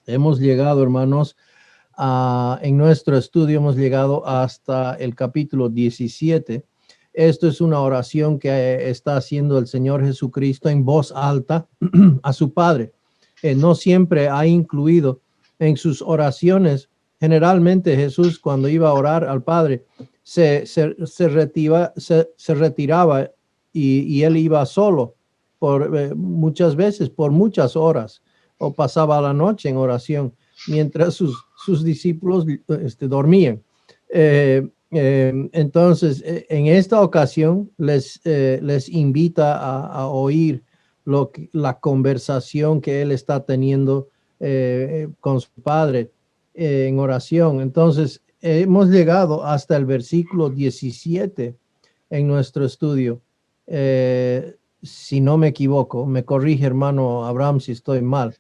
Hemos llegado, hermanos, en nuestro estudio hemos llegado hasta el capítulo 17. Esto es una oración que está haciendo el Señor Jesucristo en voz alta a su Padre. No siempre ha incluido en sus oraciones. Generalmente Jesús, cuando iba a orar al Padre, se retiraba y él iba solo por muchas veces, por muchas horas, o pasaba la noche en oración mientras sus discípulos dormían. Entonces, en esta ocasión les invita a oír la conversación que él está teniendo con su Padre en oración. Entonces, hemos llegado hasta el versículo 17 en nuestro estudio. Si no me equivoco, me corrige hermano Abraham si estoy mal.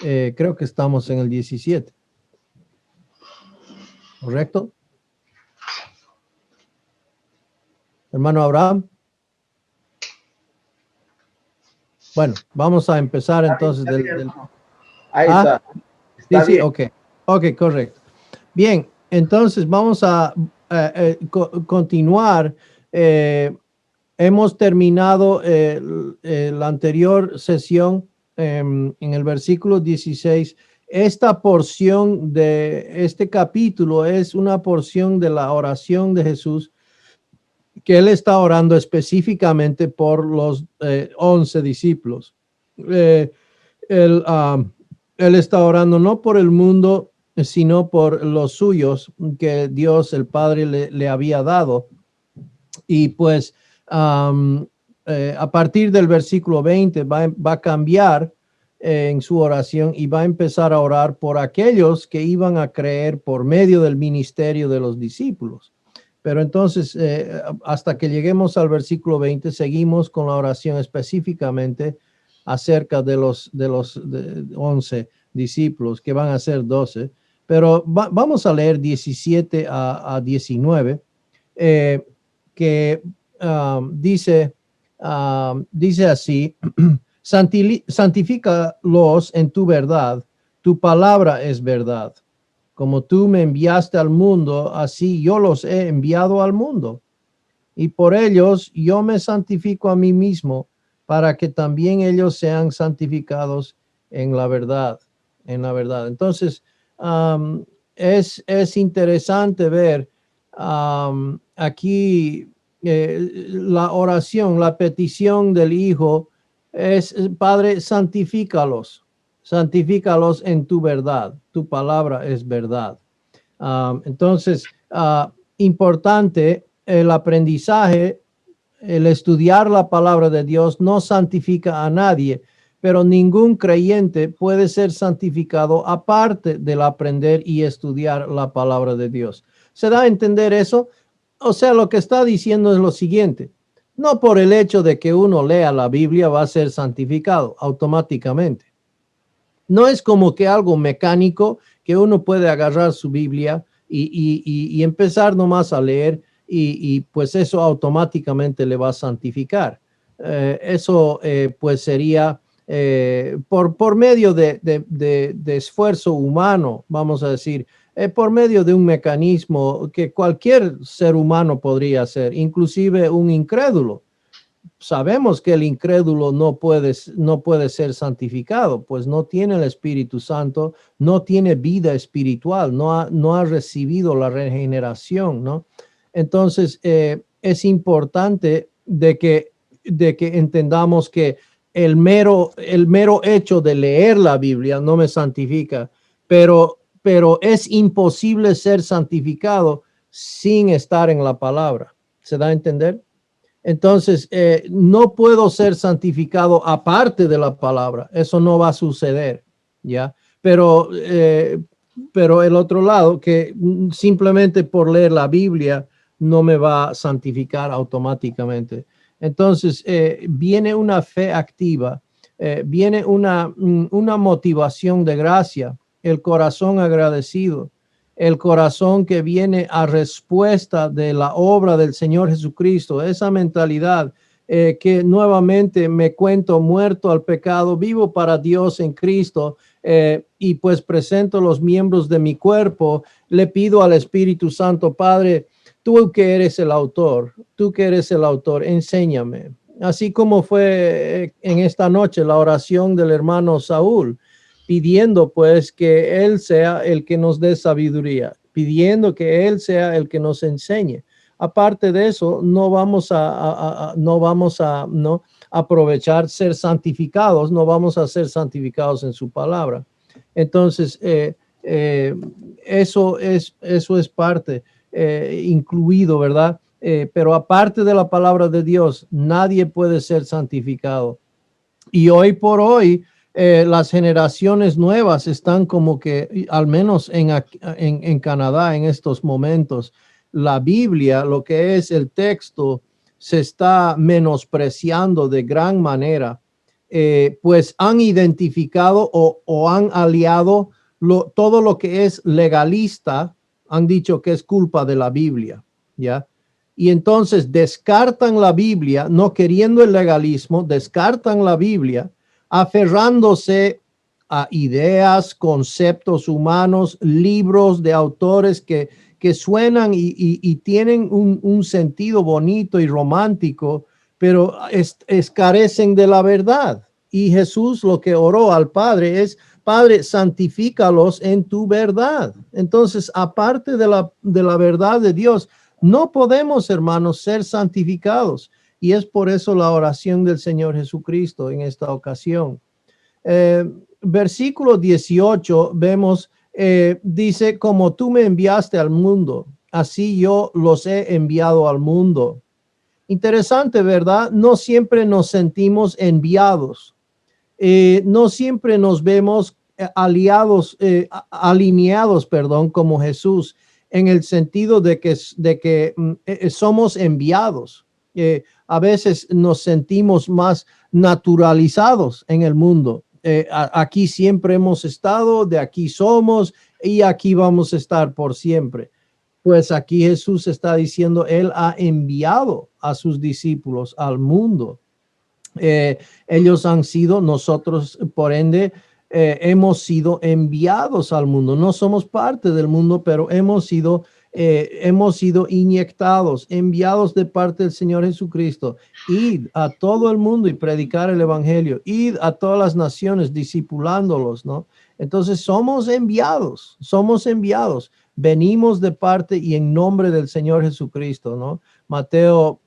Creo que estamos en el 17. ¿Correcto? Hermano Abraham. Bueno, vamos a empezar entonces Ahí está. Está sí, bien. Ok, correcto. Bien, entonces vamos a continuar. Hemos terminado la anterior sesión en el versículo 16. Esta porción de este capítulo es una porción de la oración de Jesús, que él está orando específicamente por los 11 discípulos. Él está orando no por el mundo, sino por los suyos que Dios, el Padre, le había dado. Y pues a partir del versículo 20 va a cambiar en su oración y va a empezar a orar por aquellos que iban a creer por medio del ministerio de los discípulos. Pero entonces, hasta que lleguemos al versículo 20, seguimos con la oración específicamente acerca de los 11 discípulos, que van a ser 12. Pero vamos a leer 17 a 19, que dice así: santifícalos en tu verdad, tu palabra es verdad. Como tú me enviaste al mundo, así yo los he enviado al mundo. Y por ellos yo me santifico a mí mismo, para que también ellos sean santificados en la verdad. Entonces, es interesante ver aquí la oración, la petición del Hijo es: Padre, santifícalos en tu verdad, tu palabra es verdad. Entonces, importante el aprendizaje, el estudiar la palabra de Dios no santifica a nadie, pero ningún creyente puede ser santificado aparte del aprender y estudiar la palabra de Dios. ¿Se da a entender eso? O sea, lo que está diciendo es lo siguiente: no por el hecho de que uno lea la Biblia va a ser santificado automáticamente. No es como que algo mecánico que uno puede agarrar su Biblia y empezar nomás a leer y pues eso automáticamente le va a santificar. Eso pues sería por medio de esfuerzo humano, vamos a decir, por medio de un mecanismo que cualquier ser humano podría hacer, inclusive un incrédulo. Sabemos que el incrédulo no puede ser santificado, pues no tiene el Espíritu Santo, no tiene vida espiritual, no ha recibido la regeneración, ¿no? Entonces, es importante de que entendamos que el mero hecho de leer la Biblia no me santifica, pero es imposible ser santificado sin estar en la palabra. ¿Se da a entender? Entonces, no puedo ser santificado aparte de la palabra. Eso no va a suceder, ¿ya? Pero el otro lado, que simplemente por leer la Biblia no me va a santificar automáticamente. Entonces, viene una fe activa, viene una motivación de gracia, el corazón agradecido, el corazón que viene a respuesta de la obra del Señor Jesucristo. Esa mentalidad que nuevamente me cuento muerto al pecado, vivo para Dios en Cristo, y pues presento los miembros de mi cuerpo. Le pido al Espíritu Santo, Padre, tú que eres el autor, enséñame. Así como fue en esta noche la oración del hermano Saúl, pidiendo pues que Él sea el que nos dé sabiduría, pidiendo que Él sea el que nos enseñe. Aparte de eso, no vamos a no aprovechar ser santificados, no vamos a ser santificados en su palabra. Entonces, eso es parte, incluido, ¿verdad? Pero aparte de la palabra de Dios, nadie puede ser santificado. Y hoy por hoy, las generaciones nuevas están como que, al menos en Canadá en estos momentos, la Biblia, lo que es el texto, se está menospreciando de gran manera, pues han identificado o han aliado todo lo que es legalista, han dicho que es culpa de la Biblia, ¿ya? Y entonces descartan la Biblia, no queriendo el legalismo, descartan la Biblia, aferrándose a ideas, conceptos humanos, libros de autores que suenan y tienen un sentido bonito y romántico, pero carecen de la verdad. Y Jesús lo que oró al Padre es: Padre, santifícalos en tu verdad. Entonces, aparte de la verdad de Dios, no podemos, hermanos, ser santificados. Y es por eso la oración del Señor Jesucristo en esta ocasión. Versículo 18, vemos, dice: como tú me enviaste al mundo, así yo los he enviado al mundo. Interesante, ¿verdad? No siempre nos sentimos enviados. No siempre nos vemos alineados, como Jesús, en el sentido de que somos enviados. A veces nos sentimos más naturalizados en el mundo. Aquí siempre hemos estado, de aquí somos y aquí vamos a estar por siempre. Pues aquí Jesús está diciendo, Él ha enviado a sus discípulos al mundo. Ellos han sido, nosotros por ende hemos sido enviados al mundo. No somos parte del mundo, pero hemos sido inyectados, enviados de parte del Señor Jesucristo. Id a todo el mundo y predicar el evangelio. Id a todas las naciones discipulándolos, ¿no? Entonces somos enviados. Venimos de parte y en nombre del Señor Jesucristo, ¿no? Mateo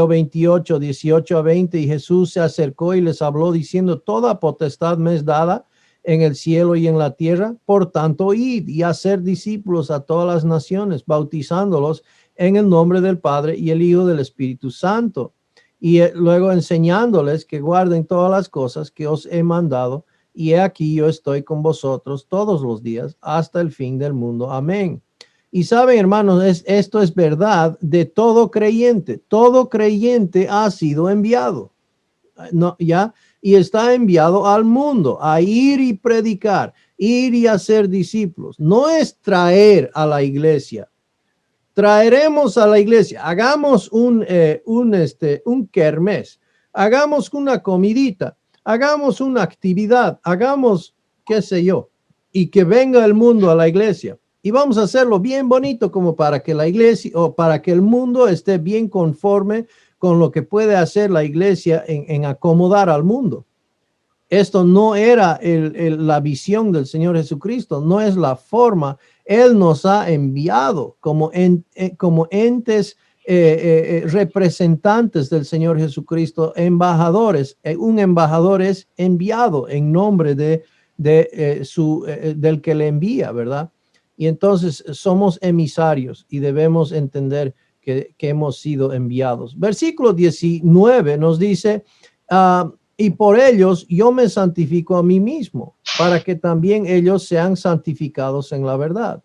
28, 18 a 20, y Jesús se acercó y les habló diciendo: toda potestad me es dada en el cielo y en la tierra. Por tanto, id y hacer discípulos a todas las naciones, bautizándolos en el nombre del Padre y el Hijo del Espíritu Santo. Y luego enseñándoles que guarden todas las cosas que os he mandado. Y he aquí yo estoy con vosotros todos los días hasta el fin del mundo. Amén. Y saben, hermanos, esto es verdad de todo creyente. Todo creyente ha sido enviado, ¿no? ¿Ya? Y está enviado al mundo a ir y predicar, ir y hacer discípulos. No es traer a la iglesia. Traeremos a la iglesia. Hagamos un kermés. Hagamos una comidita. Hagamos una actividad. Hagamos, qué sé yo. Y que venga el mundo a la iglesia. Y vamos a hacerlo bien bonito, como para que la iglesia o para que el mundo esté bien conforme con lo que puede hacer la iglesia en acomodar al mundo. Esto no era la visión del Señor Jesucristo, no es la forma. Él nos ha enviado como entes representantes del Señor Jesucristo, embajadores. Un embajador es enviado en nombre del que le envía, ¿verdad? Y entonces somos emisarios y debemos entender que hemos sido enviados. Versículo 19 nos dice: y por ellos yo me santifico a mí mismo, para que también ellos sean santificados en la verdad.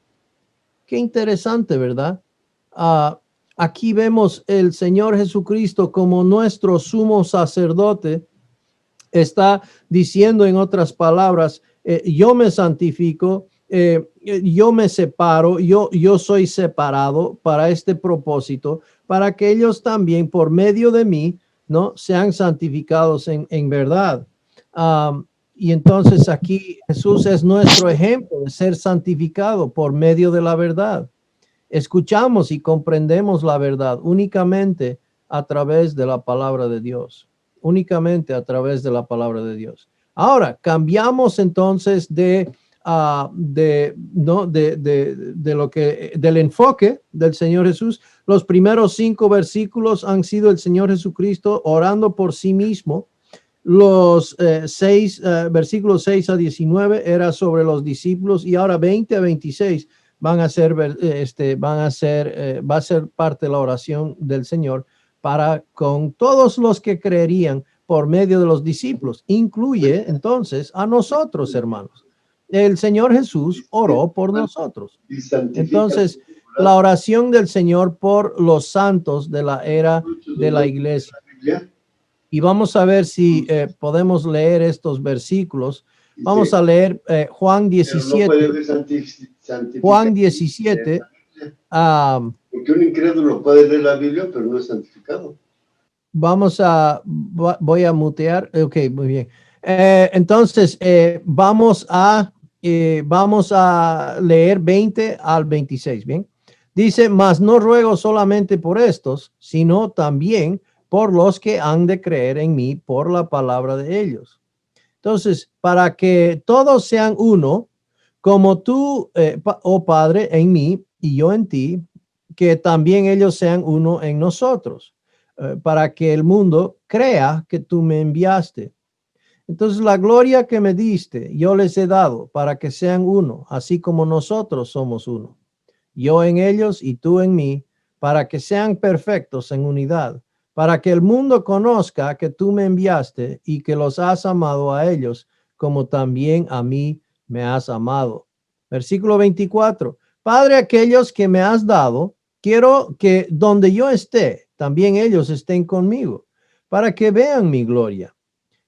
Qué interesante, ¿verdad? Aquí vemos el Señor Jesucristo como nuestro sumo sacerdote. Está diciendo, en otras palabras, yo me santifico, yo me separo, yo soy separado para este propósito, para que ellos también por medio de mí ¿no? Sean santificados en verdad. Y entonces aquí Jesús es nuestro ejemplo de ser santificado por medio de la verdad. Escuchamos y comprendemos la verdad únicamente a través de la palabra de Dios, únicamente a través de la palabra de Dios. Ahora, cambiamos entonces del enfoque del Señor Jesús. Los primeros 5 versículos han sido el Señor Jesucristo orando por sí mismo. Los versículos 6 a 19 era sobre los discípulos, y ahora 20 a 26 va a ser parte de la oración del Señor para con todos los que creerían por medio de los discípulos. Incluye entonces a nosotros, hermanos. El Señor Jesús oró por nosotros. Entonces, la oración del Señor por los santos de la era de la iglesia. Y vamos a ver si podemos leer estos versículos. Vamos a leer Juan 17. Juan 17. Porque un incrédulo puede leer la Biblia, pero no es santificado. Voy a mutear. Ok, muy bien. Entonces, vamos a leer 20 al 26. Bien. Dice, mas no ruego solamente por estos, sino también por los que han de creer en mí por la palabra de ellos. Entonces, para que todos sean uno, como tú, oh Padre, en mí y yo en ti, que también ellos sean uno en nosotros, para que el mundo crea que tú me enviaste. Entonces, la gloria que me diste, yo les he dado para que sean uno, así como nosotros somos uno. Yo en ellos y tú en mí, para que sean perfectos en unidad, para que el mundo conozca que tú me enviaste y que los has amado a ellos, como también a mí me has amado. Versículo 24. Padre, aquellos que me has dado, quiero que donde yo esté, también ellos estén conmigo, para que vean mi gloria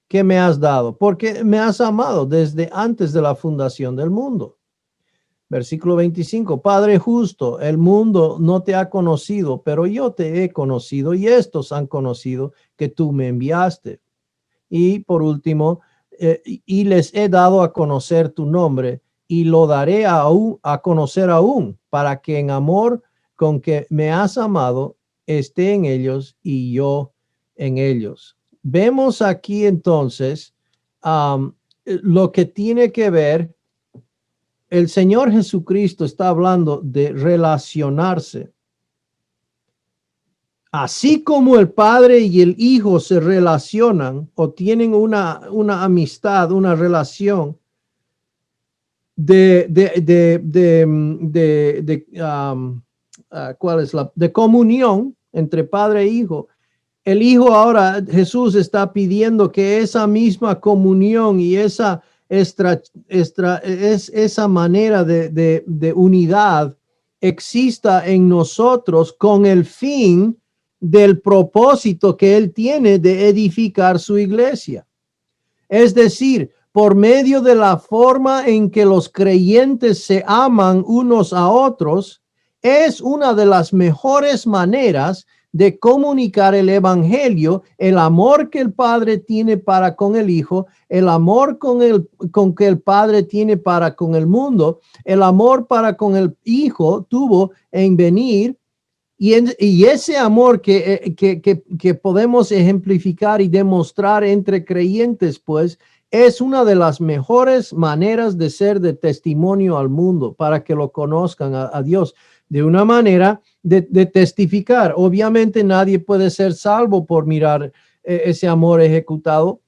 que me has dado, porque me has amado desde antes de la fundación del mundo. Versículo 25, Padre justo, el mundo no te ha conocido, pero yo te he conocido y estos han conocido que tú me enviaste. Y por último, y les he dado a conocer tu nombre y lo daré a conocer aún, para que en amor con que me has amado esté en ellos y yo en ellos. Vemos aquí entonces lo que tiene que ver. El Señor Jesucristo está hablando de relacionarse. Así como el Padre y el Hijo se relacionan o tienen una amistad, una relación de comunión entre Padre e Hijo. El Hijo ahora, Jesús está pidiendo que esa misma comunión y esa manera de unidad exista en nosotros con el fin del propósito que Él tiene de edificar su iglesia. Es decir, por medio de la forma en que los creyentes se aman unos a otros, es una de las mejores maneras de comunicar el evangelio, el amor que el Padre tiene para con el Hijo, el amor con que el Padre tiene para con el mundo, el amor para con el Hijo tuvo en venir, y ese amor que podemos ejemplificar y demostrar entre creyentes, pues, es una de las mejores maneras de ser de testimonio al mundo para que lo conozcan a Dios de una manera de testificar. Obviamente nadie puede ser salvo por mirar ese amor ejecutado,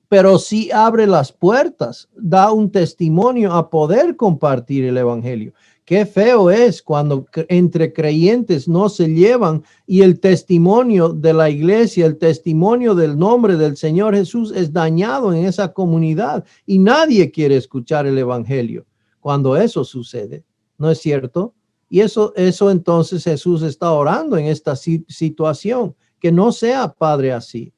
pero sí abre las puertas, da un testimonio a poder compartir el evangelio. Qué feo es cuando entre creyentes no se llevan y el testimonio de la iglesia, el testimonio del nombre del Señor Jesús es dañado en esa comunidad y nadie quiere escuchar el evangelio cuando eso sucede, ¿no es cierto? Y eso entonces Jesús está orando en esta situación, que no sea, Padre, así,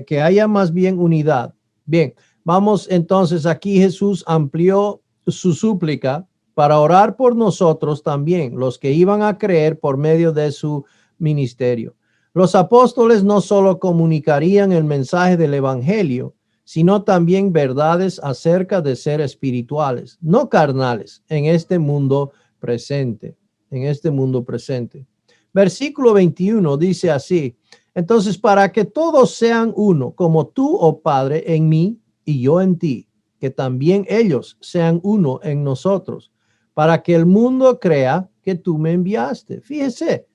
que haya más bien unidad. Bien, vamos entonces, aquí Jesús amplió su súplica para orar por nosotros también, los que iban a creer por medio de su ministerio. Los apóstoles no solo comunicarían el mensaje del evangelio, sino también verdades acerca de ser espirituales, no carnales, en este mundo presente, Versículo 21 dice así: entonces, para que todos sean uno, como tú, oh Padre, en mí y yo en ti, que también ellos sean uno en nosotros, para que el mundo crea que tú me enviaste. Fíjese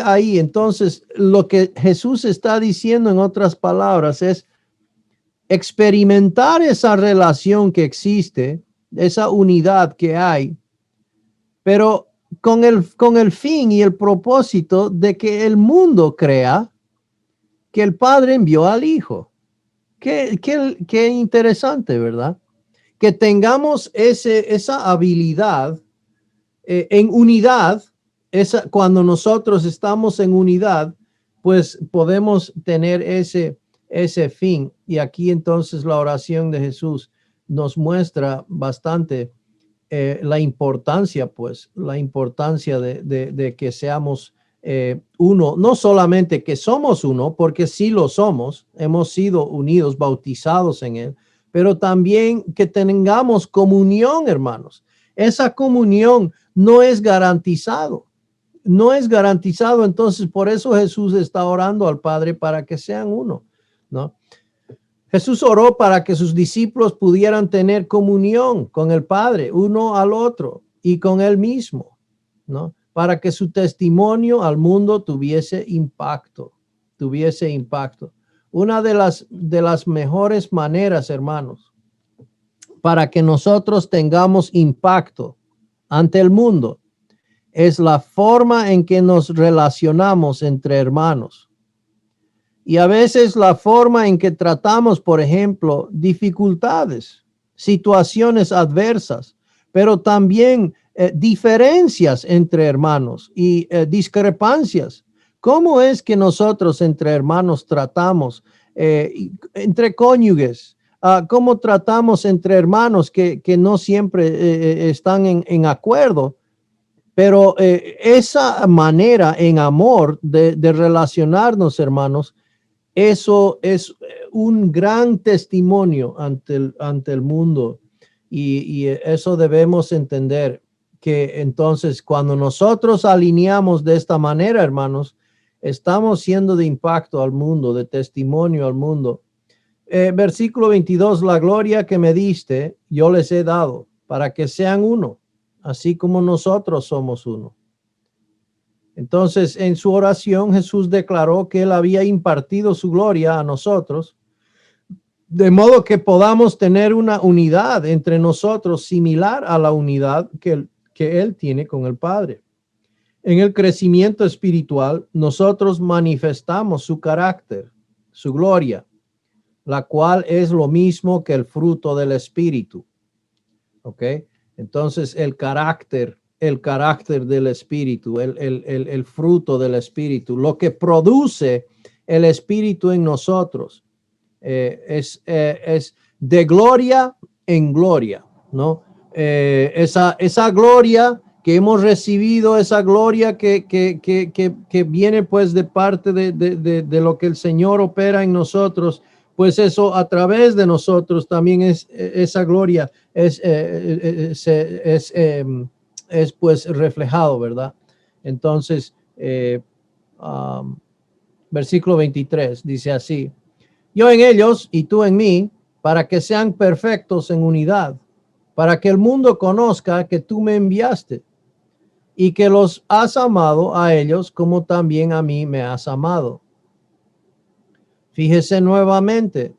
ahí. Entonces, lo que Jesús está diciendo en otras palabras es experimentar esa relación que existe, esa unidad que hay, pero con el fin y el propósito de que el mundo crea que el Padre envió al Hijo. Qué interesante, ¿verdad? Que tengamos esa habilidad en unidad. Cuando nosotros estamos en unidad, pues podemos tener ese fin. Y aquí entonces la oración de Jesús nos muestra bastante la importancia de que seamos uno, no solamente que somos uno, porque sí lo somos, hemos sido unidos, bautizados en él, pero también que tengamos comunión, hermanos. Esa comunión no es garantizado. Entonces por eso Jesús está orando al Padre para que sean uno, ¿no? Jesús oró para que sus discípulos pudieran tener comunión con el Padre, uno al otro y con él mismo, ¿no? Para que su testimonio al mundo tuviese impacto. Una de las mejores maneras, hermanos, para que nosotros tengamos impacto ante el mundo es la forma en que nos relacionamos entre hermanos. Y a veces la forma en que tratamos, por ejemplo, dificultades, situaciones adversas, pero también diferencias entre hermanos y discrepancias. ¿Cómo es que nosotros entre hermanos tratamos, entre cónyuges? ¿Cómo tratamos entre hermanos que no siempre están en acuerdo? Pero esa manera en amor de relacionarnos, hermanos, eso es un gran testimonio ante el mundo, y eso debemos entender, que entonces cuando nosotros alineamos de esta manera, hermanos, estamos siendo de impacto al mundo, de testimonio al mundo. Versículo 22, la gloria que me diste, yo les he dado, para que sean uno, así como nosotros somos uno. Entonces, en su oración, Jesús declaró que él había impartido su gloria a nosotros, de modo que podamos tener una unidad entre nosotros similar a la unidad que él tiene con el Padre. En el crecimiento espiritual, nosotros manifestamos su carácter, su gloria, la cual es lo mismo que el fruto del Espíritu. ¿Ok? Entonces, el carácter del Espíritu, el fruto del Espíritu, lo que produce el Espíritu en nosotros, es de gloria en gloria, ¿no? Esa gloria que hemos recibido, esa gloria que viene pues de parte de lo que el Señor opera en nosotros, pues eso a través de nosotros también esa gloria es pues reflejado, ¿verdad? Entonces, versículo 23 dice así: yo en ellos y tú en mí, para que sean perfectos en unidad, para que el mundo conozca que tú me enviaste y que los has amado a ellos como también a mí me has amado. Fíjese nuevamente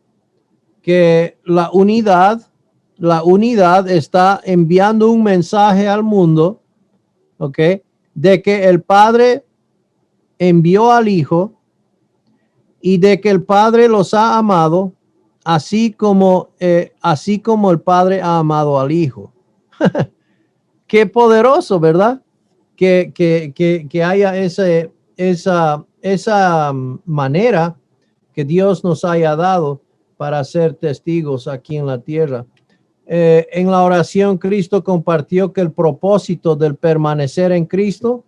que la unidad está enviando un mensaje al mundo, ¿ok? De que el Padre envió al Hijo y de que el Padre los ha amado, así como el Padre ha amado al Hijo. Qué poderoso, ¿verdad? Que haya esa manera que Dios nos haya dado para ser testigos aquí en la tierra. En la oración, Cristo compartió que el propósito del permanecer en Cristo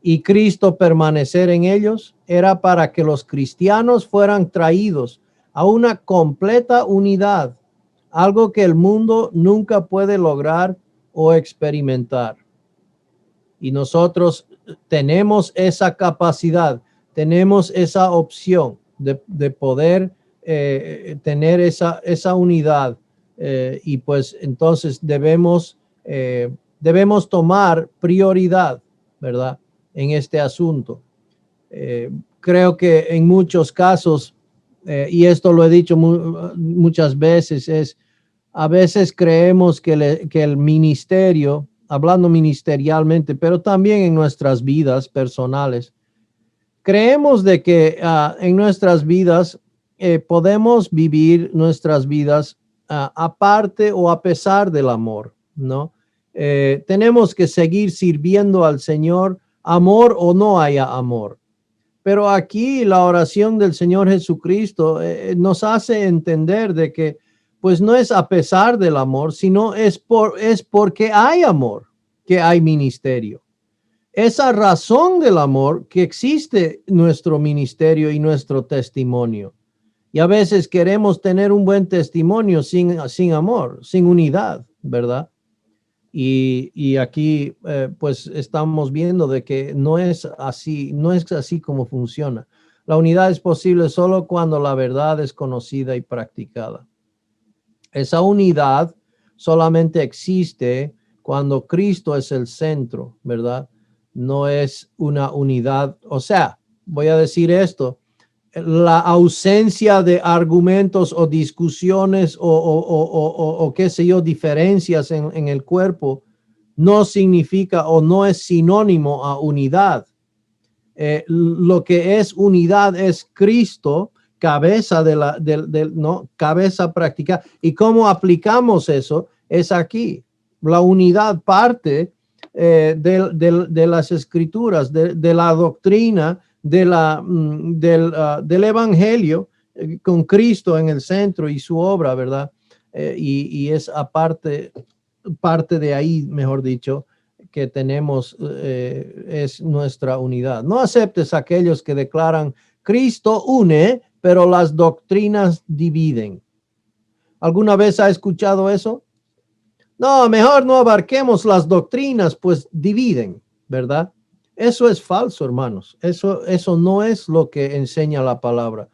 y Cristo permanecer en ellos, era para que los cristianos fueran traídos a una completa unidad, algo que el mundo nunca puede lograr o experimentar. Y nosotros tenemos esa capacidad, tenemos esa opción de poder tener esa unidad, y pues entonces debemos tomar prioridad, ¿verdad?, en este asunto. Creo que en muchos casos, y esto lo he dicho muchas veces, a veces creemos que el ministerio, hablando ministerialmente, pero también en nuestras vidas personales, creemos de que en nuestras vidas podemos vivir nuestras vidas aparte o a pesar del amor, ¿no? Tenemos que seguir sirviendo al Señor, amor o no haya amor. Pero aquí la oración del Señor Jesucristo nos hace entender de que pues no es a pesar del amor, sino es porque hay amor que hay ministerio. Esa razón del amor que existe nuestro ministerio y nuestro testimonio. Y a veces queremos tener un buen testimonio sin amor, sin unidad, ¿verdad? Y aquí pues estamos viendo de que no es así como funciona. La unidad es posible solo cuando la verdad es conocida y practicada. Esa unidad solamente existe cuando Cristo es el centro, ¿verdad? No es una unidad, o sea, voy a decir esto, la ausencia de argumentos o discusiones o qué sé yo, diferencias en el cuerpo no significa o no es sinónimo a unidad. Lo que es unidad es Cristo, cabeza no, cabeza práctica. ¿Y cómo aplicamos eso? Es aquí. La unidad parte de las escrituras, de la doctrina, del evangelio, con Cristo en el centro y su obra, ¿verdad? Y es parte de ahí, mejor dicho, que tenemos, es nuestra unidad. No aceptes a aquellos que declaran Cristo une, pero las doctrinas dividen. ¿Alguna vez ha escuchado eso? No, mejor no abarquemos las doctrinas, pues dividen, ¿verdad? Eso es falso, hermanos. Eso no es lo que enseña la palabra.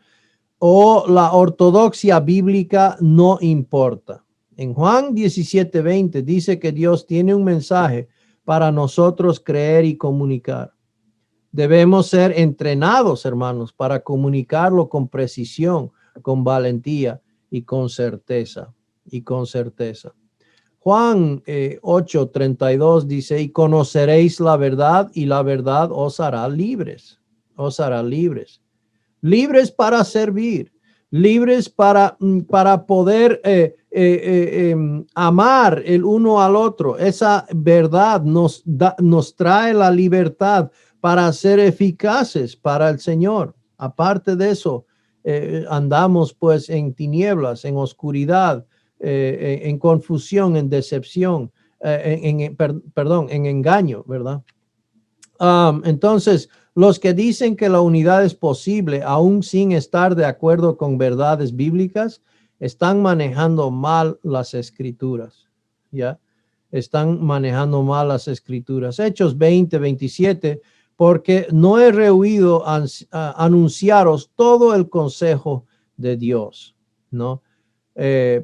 O la ortodoxia bíblica no importa. En Juan 17:20 dice que Dios tiene un mensaje para nosotros creer y comunicar. Debemos ser entrenados, hermanos, para comunicarlo con precisión, con valentía y con certeza. Juan 8:32 dice, y conoceréis la verdad y la verdad os hará libres. Os hará libres. Libres para servir, libres para poder amar el uno al otro. Esa verdad nos trae la libertad para ser eficaces para el Señor. Aparte de eso, andamos pues en tinieblas, en oscuridad, en confusión, en decepción, en engaño, ¿verdad? Entonces, los que dicen que la unidad es posible, aún sin estar de acuerdo con verdades bíblicas, están manejando mal las escrituras, ¿ya? Están manejando mal las escrituras. Hechos 20:27, porque no he rehuido anunciaros todo el consejo de Dios, ¿no?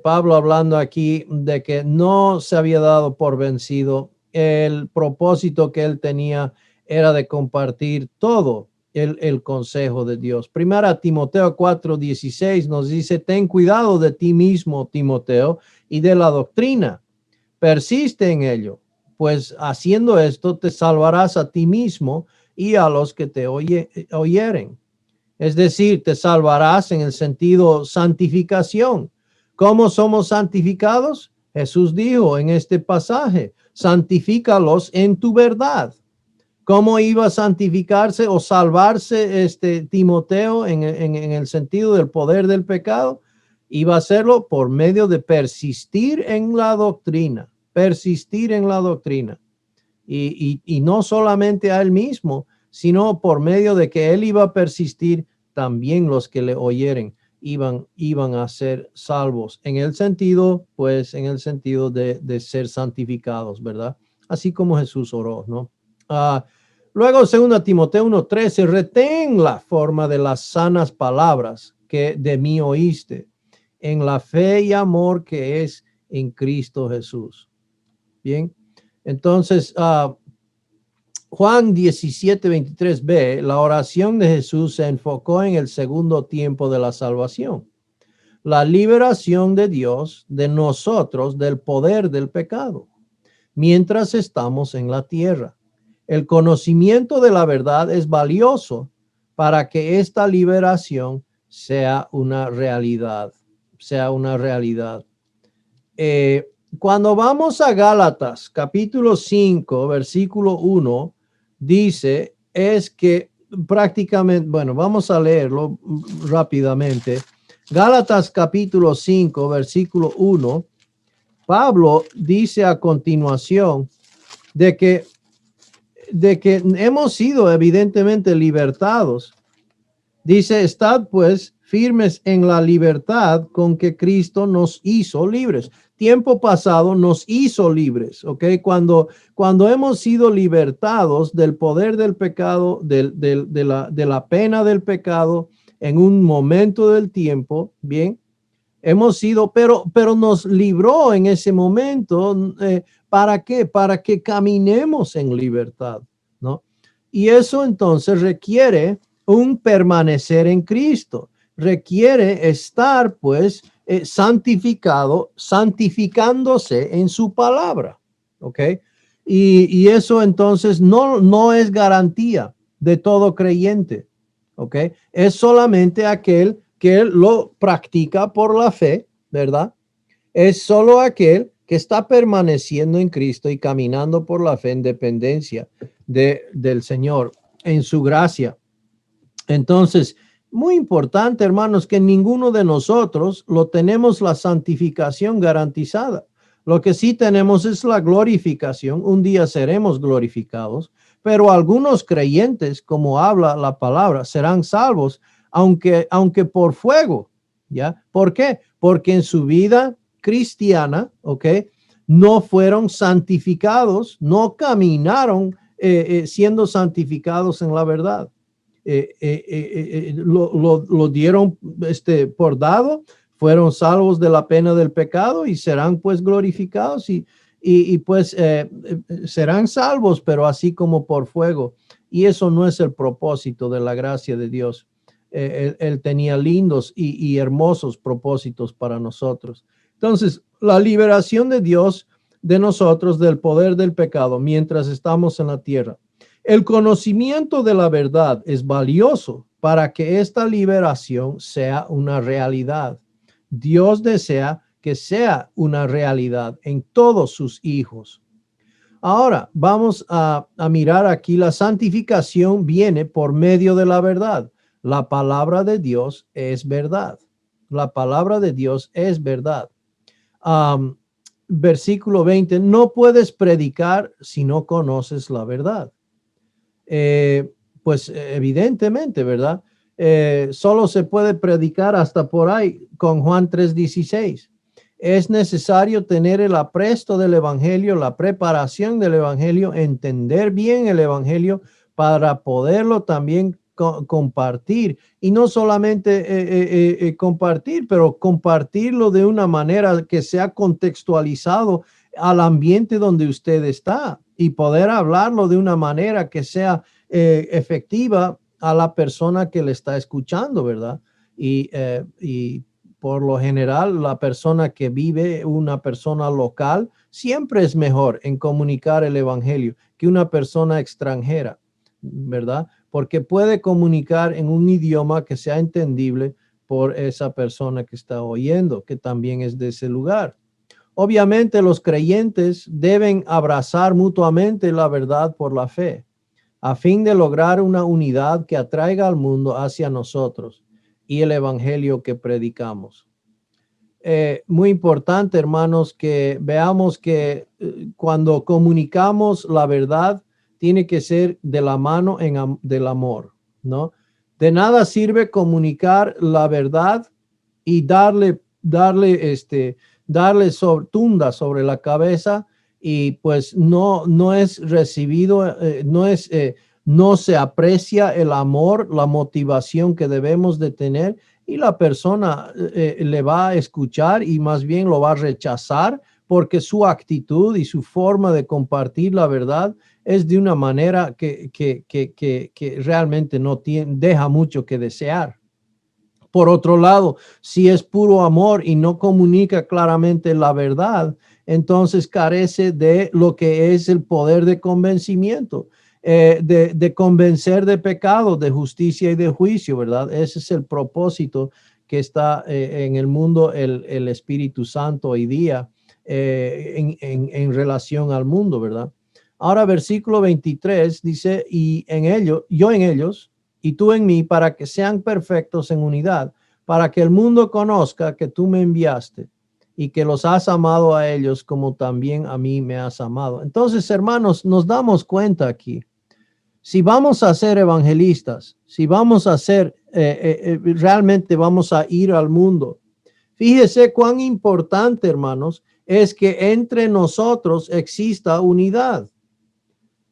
Pablo hablando aquí de que no se había dado por vencido. El propósito que él tenía era de compartir todo el consejo de Dios. Primera Timoteo 4:16 nos dice, ten cuidado de ti mismo, Timoteo, y de la doctrina. Persiste en ello, pues haciendo esto te salvarás a ti mismo y a los que te oyeren. Es decir, te salvarás en el sentido santificación. ¿Cómo somos santificados? Jesús dijo en este pasaje, santifícalos en tu verdad. ¿Cómo iba a santificarse o salvarse Timoteo en el sentido del poder del pecado? Iba a hacerlo por medio de persistir en la doctrina, y no solamente a él mismo, sino por medio de que él iba a persistir, también los que le oyeren iban a ser salvos. En el sentido, pues, de ser santificados, ¿verdad? Así como Jesús oró, ¿no? Luego, 2 Timoteo 1:13, retén la forma de las sanas palabras que de mí oíste, en la fe y amor que es en Cristo Jesús. Bien, entonces, Juan 17:23b, la oración de Jesús se enfocó en el segundo tiempo de la salvación, la liberación de Dios, de nosotros, del poder del pecado, mientras estamos en la tierra. El conocimiento de la verdad es valioso para que esta liberación sea una realidad, cuando vamos a Gálatas, capítulo 5, versículo 1, dice, es que prácticamente, bueno, vamos a leerlo rápidamente. Gálatas, capítulo 5, versículo 1, Pablo dice a continuación de que hemos sido evidentemente libertados. Dice, estad pues firmes en la libertad con que Cristo nos hizo libres. Tiempo pasado nos hizo libres, ¿ok? Cuando hemos sido libertados del poder del pecado, de la pena del pecado en un momento del tiempo, bien, hemos sido, pero nos libró en ese momento, ¿para qué? Para que caminemos en libertad, ¿no? Y eso entonces requiere un permanecer en Cristo, requiere estar pues santificándose en su palabra, ¿ok? Y eso entonces no es garantía de todo creyente, ¿ok? Es solamente aquel que lo practica por la fe, ¿verdad? Es solo aquel que está permaneciendo en Cristo y caminando por la fe en dependencia del Señor, en su gracia. Entonces, muy importante, hermanos, que ninguno de nosotros lo tenemos la santificación garantizada. Lo que sí tenemos es la glorificación. Un día seremos glorificados, pero algunos creyentes, como habla la palabra, serán salvos, aunque por fuego, ¿ya? ¿Por qué? Porque en su vida cristiana, ¿ok? No fueron santificados, no caminaron siendo santificados en la verdad. Lo dieron por dado, fueron salvos de la pena del pecado y serán pues glorificados y pues serán salvos, pero así como por fuego. Y eso no es el propósito de la gracia de Dios. Él tenía lindos y hermosos propósitos para nosotros. Entonces, la liberación de Dios de nosotros del poder del pecado mientras estamos en la tierra. El conocimiento de la verdad es valioso para que esta liberación sea una realidad. Dios desea que sea una realidad en todos sus hijos. Ahora vamos a mirar aquí. La santificación viene por medio de la verdad. La palabra de Dios es verdad. La palabra de Dios es verdad. Versículo 20, no puedes predicar si no conoces la verdad. Pues evidentemente, ¿verdad? Solo se puede predicar hasta por ahí con Juan 3:16. Es necesario tener el apresto del evangelio, la preparación del evangelio, entender bien el evangelio para poderlo también compartir. Y no solamente compartir, pero compartirlo de una manera que sea contextualizado al ambiente donde usted está y poder hablarlo de una manera que sea efectiva a la persona que le está escuchando, ¿verdad? Y por lo general, la persona que vive, una persona local, siempre es mejor en comunicar el evangelio que una persona extranjera, ¿verdad? Porque puede comunicar en un idioma que sea entendible por esa persona que está oyendo, que también es de ese lugar. Obviamente los creyentes deben abrazar mutuamente la verdad por la fe, a fin de lograr una unidad que atraiga al mundo hacia nosotros y el evangelio que predicamos. Muy importante, hermanos, que veamos que cuando comunicamos la verdad, tiene que ser de la mano del amor, ¿no? De nada sirve comunicar la verdad y darle tunda sobre la cabeza y pues no es recibido, no se aprecia el amor, la motivación que debemos de tener y la persona le va a escuchar y más bien lo va a rechazar porque su actitud y su forma de compartir la verdad es de una manera que realmente deja mucho que desear. Por otro lado, si es puro amor y no comunica claramente la verdad, entonces carece de lo que es el poder de convencimiento, de convencer de pecado, de justicia y de juicio, ¿verdad? Ese es el propósito que está en el mundo, el Espíritu Santo hoy día en relación al mundo, ¿verdad? Ahora, versículo 23 dice, y yo en ellos, y tú en mí, para que sean perfectos en unidad, para que el mundo conozca que tú me enviaste y que los has amado a ellos como también a mí me has amado. Entonces, hermanos, nos damos cuenta aquí, si vamos a ser evangelistas, si vamos a ser, realmente vamos a ir al mundo, fíjese cuán importante, hermanos, es que entre nosotros exista unidad.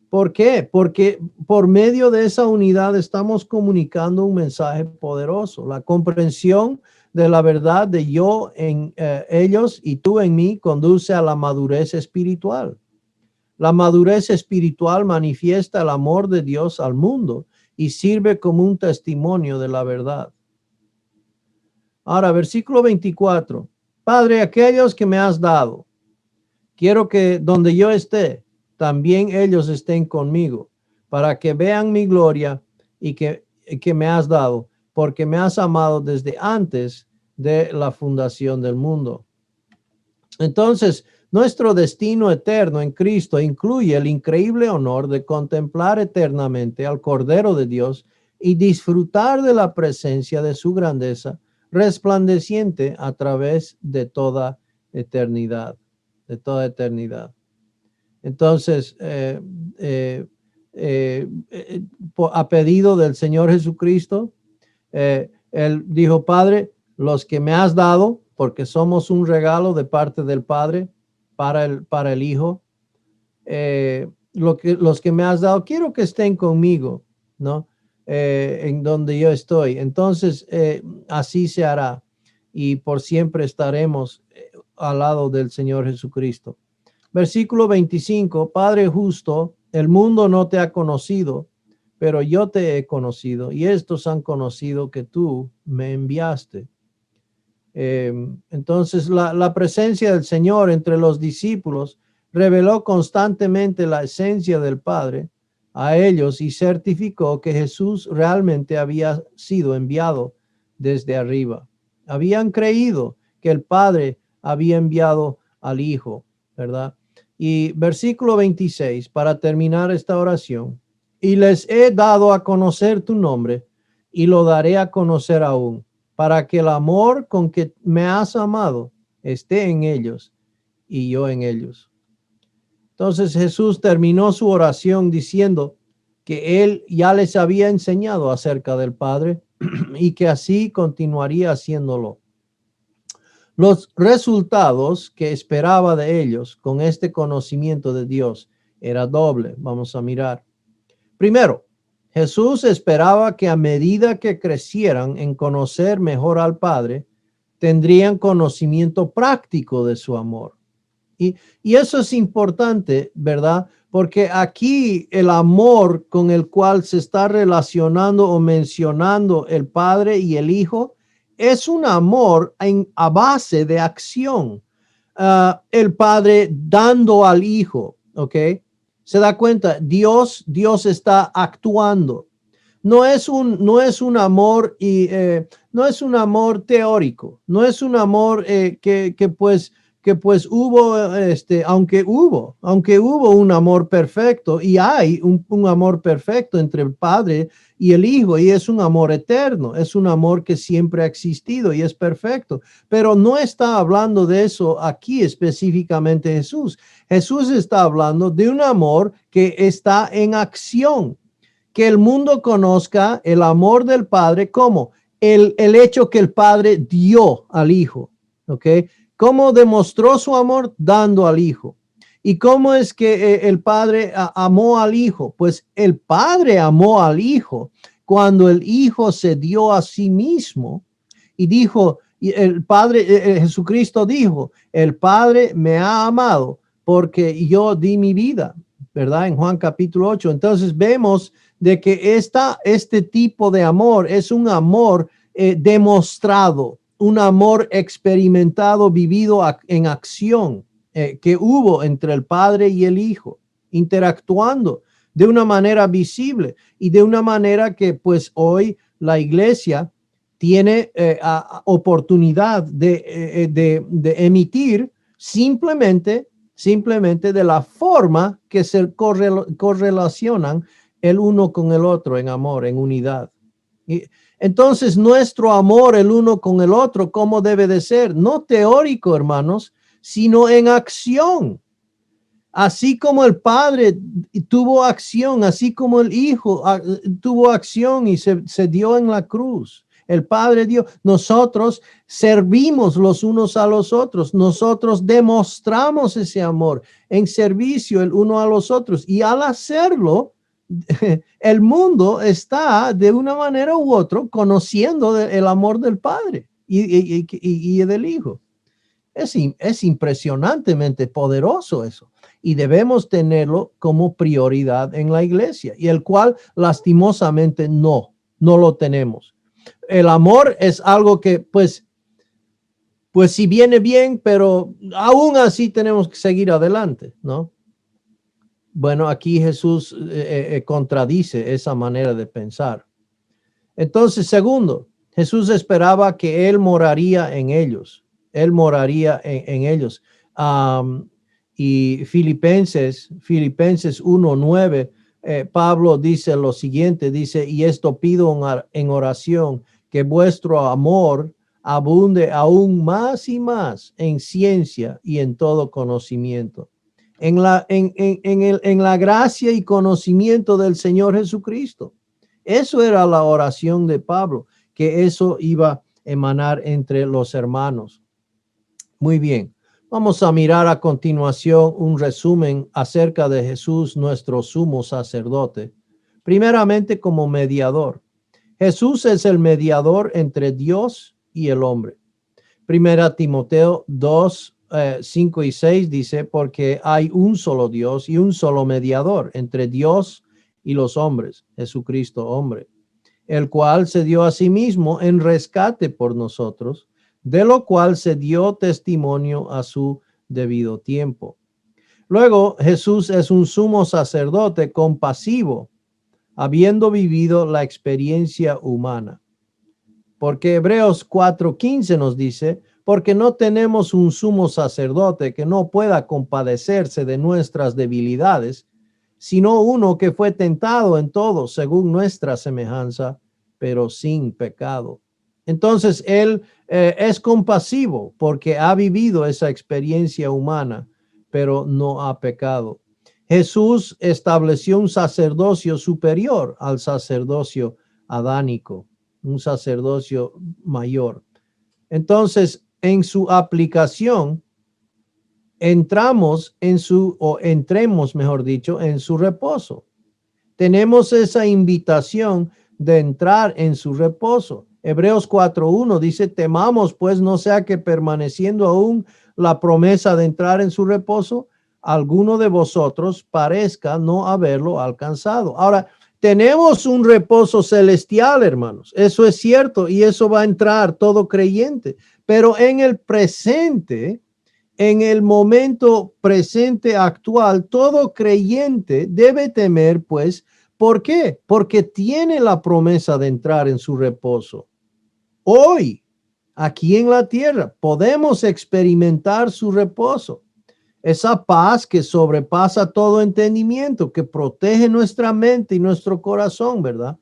¿Por qué? Porque por medio de esa unidad estamos comunicando un mensaje poderoso. La comprensión de la verdad de yo en ellos y tú en mí conduce a la madurez espiritual. La madurez espiritual manifiesta el amor de Dios al mundo y sirve como un testimonio de la verdad. Ahora, versículo 24. Padre, aquellos que me has dado, quiero que donde yo esté, también ellos estén conmigo, para que vean mi gloria y que me has dado, porque me has amado desde antes de la fundación del mundo. Entonces, nuestro destino eterno en Cristo incluye el increíble honor de contemplar eternamente al Cordero de Dios y disfrutar de la presencia de su grandeza resplandeciente a través de toda eternidad, Entonces, a pedido del Señor Jesucristo, él dijo, Padre, los que me has dado, porque somos un regalo de parte del Padre para el Hijo, los que me has dado, quiero que estén conmigo, ¿no? En donde yo estoy. Entonces, así se hará y por siempre estaremos al lado del Señor Jesucristo. Versículo 25, Padre justo, el mundo no te ha conocido, pero yo te he conocido y estos han conocido que tú me enviaste. Entonces, la presencia del Señor entre los discípulos reveló constantemente la esencia del Padre a ellos y certificó que Jesús realmente había sido enviado desde arriba. Habían creído que el Padre había enviado al Hijo, ¿verdad? Y versículo 26, para terminar esta oración, y les he dado a conocer tu nombre y lo daré a conocer aún, para que el amor con que me has amado esté en ellos y yo en ellos. Entonces Jesús terminó su oración diciendo que él ya les había enseñado acerca del Padre y que así continuaría haciéndolo. Los resultados que esperaba de ellos con este conocimiento de Dios era doble. Vamos a mirar. Primero, Jesús esperaba que a medida que crecieran en conocer mejor al Padre, tendrían conocimiento práctico de su amor. Y eso es importante, ¿verdad? Porque aquí el amor con el cual se está relacionando o mencionando el Padre y el Hijo es un amor a base de acción. El Padre dando al Hijo, ¿ok? Se da cuenta, Dios está actuando. No es un amor no es un amor teórico, no es un amor que pues hubo, aunque hubo un amor perfecto, y hay un amor perfecto entre el Padre y el Hijo, y es un amor eterno, es un amor que siempre ha existido y es perfecto, pero no está hablando de eso aquí específicamente Jesús. Jesús está hablando de un amor que está en acción, que el mundo conozca el amor del Padre como el hecho que el Padre dio al Hijo, ¿ok? ¿Cómo demostró su amor? Dando al Hijo. ¿Y cómo es que el Padre amó al Hijo? Pues el Padre amó al Hijo cuando el Hijo se dio a sí mismo y dijo, el Padre, Jesucristo dijo, el Padre me ha amado porque yo di mi vida, ¿verdad? En Juan capítulo 8. Entonces vemos de que este tipo de amor es un amor demostrado, un amor experimentado, vivido en acción, que hubo entre el Padre y el Hijo, interactuando de una manera visible y de una manera que pues hoy la iglesia tiene oportunidad de emitir simplemente de la forma que se correlacionan el uno con el otro en amor, en unidad. Y entonces nuestro amor el uno con el otro, ¿cómo debe de ser? No teórico, hermanos, sino en acción. Así como el Padre tuvo acción, así como el Hijo tuvo acción y se dio en la cruz. El Padre dio, nosotros servimos los unos a los otros, nosotros demostramos ese amor en servicio el uno a los otros, y al hacerlo, el mundo está de una manera u otra conociendo el amor del Padre y del Hijo. Es impresionantemente poderoso eso, y debemos tenerlo como prioridad en la iglesia, y el cual lastimosamente no lo tenemos. El amor es algo que pues sí viene bien, pero aún así tenemos que seguir adelante, ¿no? Bueno, aquí Jesús contradice esa manera de pensar. Entonces, segundo, Jesús esperaba que Él moraría en ellos. Él moraría en ellos. Y Filipenses 1:9, Pablo dice lo siguiente, dice, y esto pido en oración, que vuestro amor abunde aún más y más en ciencia y en todo conocimiento, en la gracia y conocimiento del Señor Jesucristo. Eso era la oración de Pablo, que eso iba a emanar entre los hermanos. Muy bien, vamos a mirar a continuación un resumen acerca de Jesús, nuestro sumo sacerdote. Primeramente, como mediador. Jesús es el mediador entre Dios y el hombre. Primera Timoteo 2, 5 y 6 dice, porque hay un solo Dios y un solo mediador entre Dios y los hombres, Jesucristo hombre, el cual se dio a sí mismo en rescate por nosotros, de lo cual se dio testimonio a su debido tiempo. Luego, Jesús es un sumo sacerdote compasivo, habiendo vivido la experiencia humana. Porque Hebreos 4:15 nos dice, porque no tenemos un sumo sacerdote que no pueda compadecerse de nuestras debilidades, sino uno que fue tentado en todo según nuestra semejanza, pero sin pecado. Entonces, él es compasivo porque ha vivido esa experiencia humana, pero no ha pecado. Jesús estableció un sacerdocio superior al sacerdocio adánico, un sacerdocio mayor. Entonces, en su aplicación, entremos, mejor dicho, en su reposo. Tenemos esa invitación de entrar en su reposo. Hebreos 4:1 dice, temamos pues no sea que permaneciendo aún la promesa de entrar en su reposo, alguno de vosotros parezca no haberlo alcanzado. Ahora, tenemos un reposo celestial, hermanos. Eso es cierto, y eso va a entrar todo creyente. Pero en el presente, en el momento presente actual, todo creyente debe temer, pues, ¿por qué? Porque tiene la promesa de entrar en su reposo. Hoy, aquí en la tierra. Podemos experimentar su reposo. Esa paz que sobrepasa todo entendimiento, que protege nuestra mente y nuestro corazón, ¿verdad?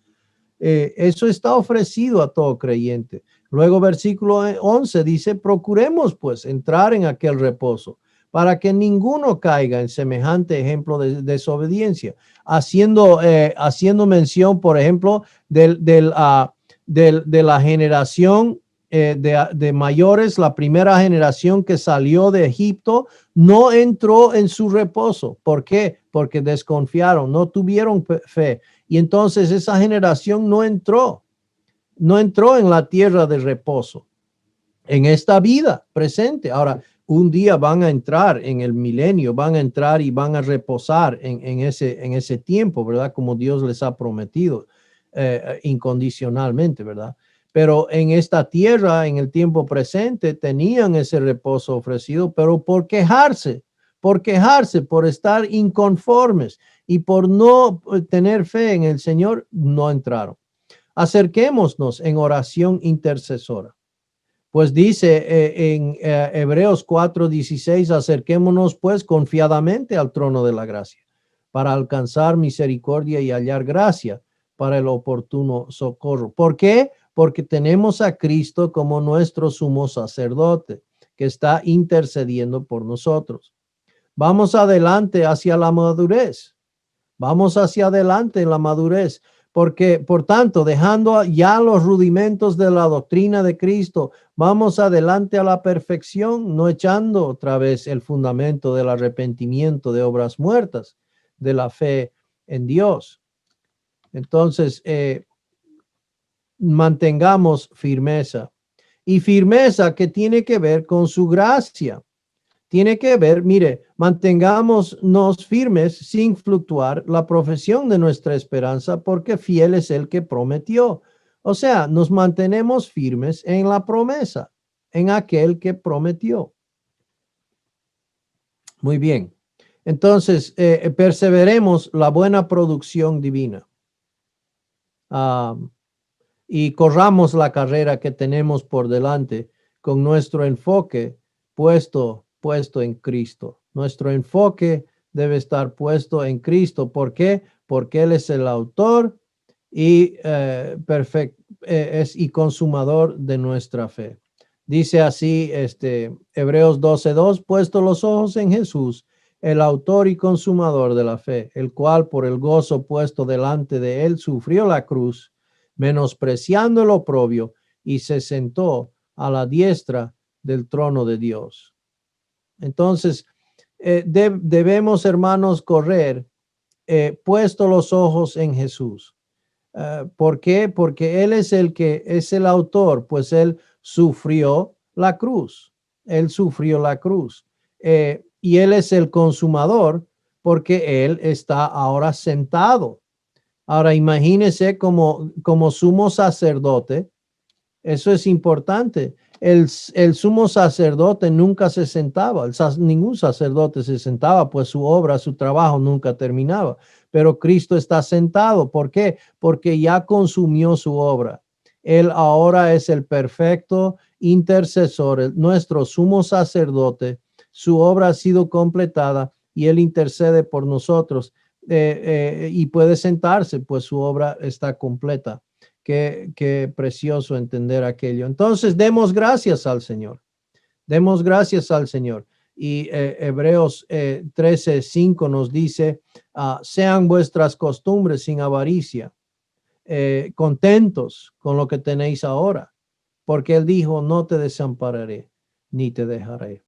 Eso está ofrecido a todo creyente. Luego versículo 11 dice, procuremos pues entrar en aquel reposo para que ninguno caiga en semejante ejemplo de desobediencia, haciendo mención, por ejemplo, de la generación de mayores, la primera generación que salió de Egipto, no entró en su reposo. ¿Por qué? Porque desconfiaron, no tuvieron fe. Y entonces esa generación no entró en la tierra de reposo, en esta vida presente. Ahora, un día van a entrar en el milenio, van a entrar y van a reposar en ese tiempo, ¿verdad? Como Dios les ha prometido incondicionalmente, ¿verdad? Pero en esta tierra, en el tiempo presente, tenían ese reposo ofrecido, pero por quejarse, por estar inconformes y por no tener fe en el Señor, no entraron. Acerquémonos en oración intercesora. Pues dice en Hebreos 4:16, acerquémonos pues confiadamente al trono de la gracia para alcanzar misericordia y hallar gracia para el oportuno socorro. ¿Por qué? Porque tenemos a Cristo como nuestro sumo sacerdote que está intercediendo por nosotros. Vamos adelante hacia la madurez. Vamos hacia adelante en la madurez. Porque, por tanto, dejando ya los rudimentos de la doctrina de Cristo, vamos adelante a la perfección, no echando otra vez el fundamento del arrepentimiento de obras muertas, de la fe en Dios. Entonces, mantengamos firmeza. Y firmeza que tiene que ver con su gracia. Tiene que ver, mire, mantengámonos firmes sin fluctuar la profesión de nuestra esperanza, porque fiel es el que prometió. O sea, nos mantenemos firmes en la promesa, en aquel que prometió. Muy bien. Entonces, perseveremos la buena producción divina. Y corramos la carrera que tenemos por delante con nuestro enfoque puesto en Cristo. Nuestro enfoque debe estar puesto en Cristo. ¿Por qué? Porque Él es el autor y y consumador de nuestra fe. Dice así Hebreos 12:2, puesto los ojos en Jesús, el autor y consumador de la fe, el cual por el gozo puesto delante de él sufrió la cruz, menospreciando el oprobio, y se sentó a la diestra del trono de Dios. Entonces, debemos, hermanos, correr puesto los ojos en Jesús. ¿Por qué? Porque Él es el que es el autor, pues Él sufrió la cruz. Él sufrió la cruz. Y Él es el consumador, porque Él está ahora sentado. Ahora, imagínese como sumo sacerdote. Eso es importante. El sumo sacerdote nunca se sentaba. Ningún sacerdote se sentaba, pues su obra, su trabajo nunca terminaba. Pero Cristo está sentado. ¿Por qué? Porque ya consumió su obra. Él ahora es el perfecto intercesor, nuestro sumo sacerdote. Su obra ha sido completada y Él intercede por nosotros y puede sentarse, pues su obra está completa. Qué precioso entender aquello. Entonces, demos gracias al Señor. Demos gracias al Señor. Y Hebreos 13:5 nos dice, sean vuestras costumbres sin avaricia, contentos con lo que tenéis ahora, porque Él dijo, no te desampararé, ni te dejaré.